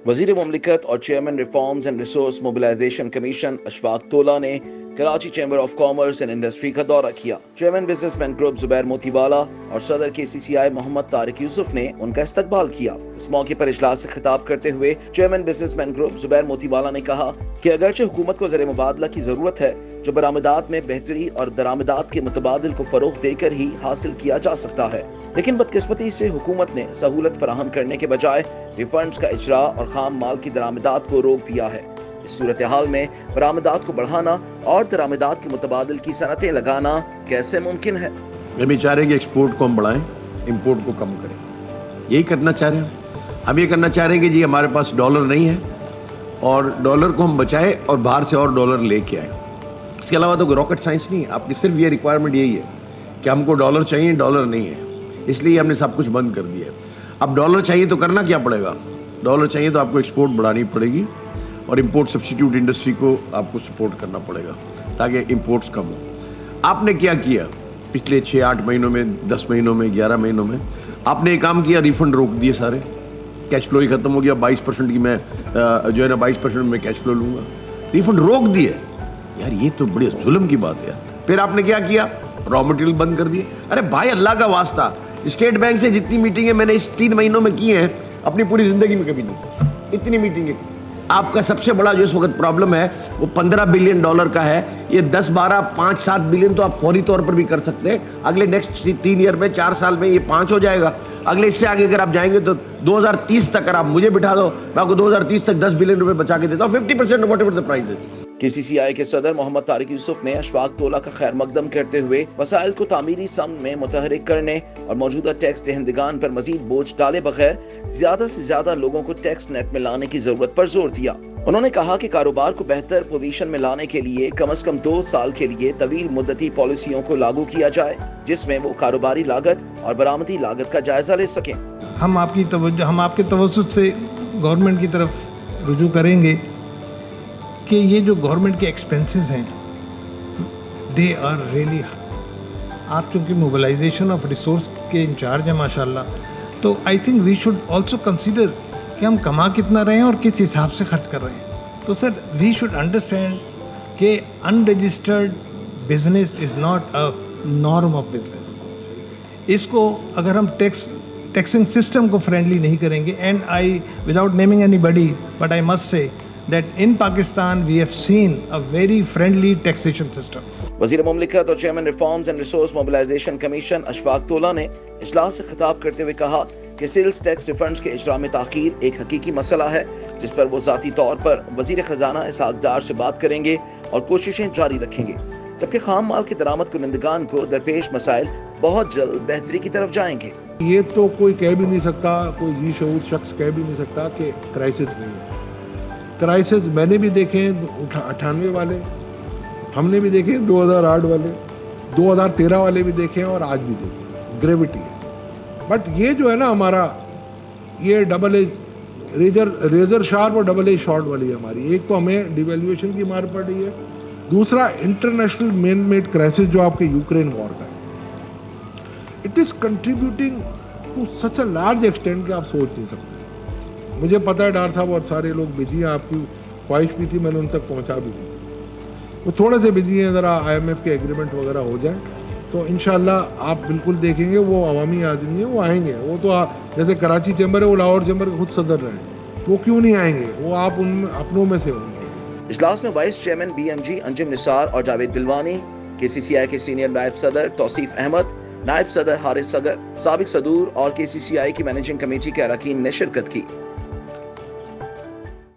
وزیر مملکت اور chairman reforms and resource mobilisation commission Ashfaq Tola نے Karachi chamber of commerce and industry کا دورہ کیا۔ Chairman businessmen group Zubair Motiwala اور صدر KCCI محمد طارق یوسف نے ان کا استقبال کیا۔ اس موقع پر اجلاس سے خطاب کرتے ہوئے chairman businessmen group Zubair موتی والا نے کہا کہ اگرچہ حکومت کو زر مبادلہ کی ضرورت ہے جو برآمدات میں بہتری اور درآمدات کے متبادل کو فروغ دے کر ہی حاصل کیا جا سکتا ہے، لیکن بدقسمتی سے حکومت نے سہولت فراہم کرنے کے بجائے ریفنڈز کا اجرا اور خام مال کی درآمدات کو روک دیا ہے۔ اس صورتحال میں برآمدات کو بڑھانا اور درآمدات کے متبادل کی صنعتیں لگانا کیسے ممکن ہے؟ ہم یہ چاہ رہے ہیں کہ ایکسپورٹ کو ہم بڑھائیں، امپورٹ کو کم کریں، یہی کرنا چاہ رہے ہیں ہم۔ یہ کرنا چاہ رہے ہیں کہ جی ہمارے پاس ڈالر نہیں ہے اور ڈالر کو ہم بچائیں اور باہر سے اور ڈالر لے کے آئیں۔ اس کے علاوہ تو کوئی راکٹ سائنس نہیں ہے، آپ کی صرف یہ ریکوائرمنٹ یہی ہے کہ ہم کو ڈالر چاہیے، ڈالر نہیں ہے، اس لیے ہم نے سب کچھ بند کر دیا ہے۔ اب ڈالر چاہیے تو کرنا کیا پڑے گا؟ ڈالر چاہیے تو آپ کو ایکسپورٹ بڑھانی پڑے گی اور امپورٹ سبسٹیٹیوٹ انڈسٹری کو آپ کو سپورٹ کرنا پڑے گا تاکہ امپورٹس کم ہو۔ آپ نے کیا کیا پچھلے 6-8 مہینوں میں، 10 مہینوں میں، 11 مہینوں میں؟ آپ نے ایک کام کیا، ریفنڈ روک دیے سارے، کیش فلو ہی ختم ہو گیا۔ 22% کی میں جو ہے نا 22% میں کیش فلو لوں گا، ریفنڈ روک دیے۔ یار یہ تو بڑی ظلم کی بات ہے۔ پھر آپ نے کیا کیا؟ را مٹیریل بند کر دیے۔ ارے بھائی اللہ کا واسطہ، اسٹیٹ بینک سے جتنی میٹنگیں میں نے اس 3 مہینوں میں کی ہیں اپنی پوری زندگی میں کبھی نہیں کی، اتنی میٹنگیں۔ آپ کا سب سے بڑا جو اس وقت پرابلم ہے وہ $15 بلین کا ہے۔ یہ 10، 12، 5، 7 بلین تو آپ فوری طور پر بھی کر سکتے ہیں۔ اگلے نیکسٹ 3 ایئر میں، 4 سال میں یہ 5 ہو جائے گا۔ اگلے اس سے آگے اگر آپ جائیں گے تو 2030 تک اگر آپ مجھے بٹھا دو، میں آپ کو 2030 تک $10 بلین بچا کے دیتا ہوں، 50% واٹ ایور دا پرائز ہے۔ KCCI کے صدر محمد طارق یوسف نے اشفاق تولا کا خیر مقدم کرتے ہوئے وسائل کو تعمیری سمت میں متحرک کرنے اور موجودہ ٹیکس دہندگان پر مزید بوجھ ڈالے بغیر زیادہ سے زیادہ لوگوں کو ٹیکس نیٹ میں لانے کی ضرورت پر زور دیا۔ انہوں نے کہا کہ کاروبار کو بہتر پوزیشن میں لانے کے لیے کم از کم 2 سال کے لیے طویل مدتی پالیسیوں کو لاگو کیا جائے جس میں وہ کاروباری لاگت اور برآمدی لاگت کا جائزہ لے سکیں۔ ہم آپ کے توسط سے گورنمنٹ کی طرف رجوع کریں گے کہ یہ جو گورنمنٹ کے ایکسپنسز ہیں دے آر ریئلی، آپ چونکہ موبلائزیشن آف ریسورس کے انچارج ہیں ماشاءاللہ، تو I think we should also consider کہ ہم کما کتنا رہے ہیں اور کس حساب سے خرچ کر رہے ہیں۔ تو سر وی شوڈ انڈرسٹینڈ کہ unregistered business is not a norm of business. اس کو اگر ہم ٹیکسنگ سسٹم کو فرینڈلی نہیں کریں گے، and I without naming anybody but I must say that in Pakistan we have seen a very friendly taxation system۔ وزیر مملکت اور chairman reforms and resource mobilisation commission Ashfaq Tola نے اجلاس سے خطاب کرتے ہوئے کہا کہ سیلز ٹیکس ریفنڈز کے اجرا میں تاخیر ایک حقیقی مسئلہ ہے جس پر وہ ذاتی طور پر وزیر خزانہ اسحاق ڈار سے بات کریں گے اور کوششیں جاری رکھیں گے، جبکہ خام مال کی درآمد کنندگان کو درپیش مسائل بہت جلد بہتری کی طرف جائیں گے۔ یہ تو کوئی کہہ بھی نہیں سکتا، کوئی ذی شعور شخص کہہ بھی نہیں سکتا کہ کرائسس نہیں ہے۔ کرائسس میں نے بھی دیکھے ہیں 98 والے، ہم نے بھی دیکھے 2008 والے، 2013 والے بھی دیکھے ہیں اور آج بھی دیکھے، گریوٹی ہے۔ بٹ یہ جو ہے نا ہمارا یہ ڈبل ایج ریزر شارپ اور ڈبل ایج شارٹ والی ہے ہماری۔ ایک تو ہمیں ڈیویلیویشن کی مار پڑ رہی ہے، دوسرا انٹرنیشنل مین میڈ کرائسس جو آپ کے یوکرین وار کا ہے، it is contributing to such a large extent کہ آپ سوچ نہیں سکتے۔ مجھے پتہ ہے ڈار صاحب اور سارے لوگ بزی ہیں، آپ کی خواہش بھی تھی، میں نے ان تک پہنچا بھی دی، وہ تھوڑے سے بزی ہیں، ذرا IMF کے ایگریمنٹ وغیرہ ہو جائے تو انشاءاللہ آپ بالکل دیکھیں گے وہ عوامی آدمی ہیں، وہ آئیں گے۔ وہ تو جیسے کراچی چیمبر ہے، وہ لاہور چیمبر کے خود صدر رہے ہیں، وہ کیوں نہیں آئیں گے؟ وہ آپ ان اپنوں میں سے ہوں گے۔ اجلاس میں وائس چیئرمین BMG انجم نثار اور جاوید بلوانی، KCCI کے سینئر نائب صدر توصیف احمد، نائب صدر حارث صقر، سابق صدور اور KCCI کی مینیجنگ کمیٹی کے اراکین نے شرکت کی۔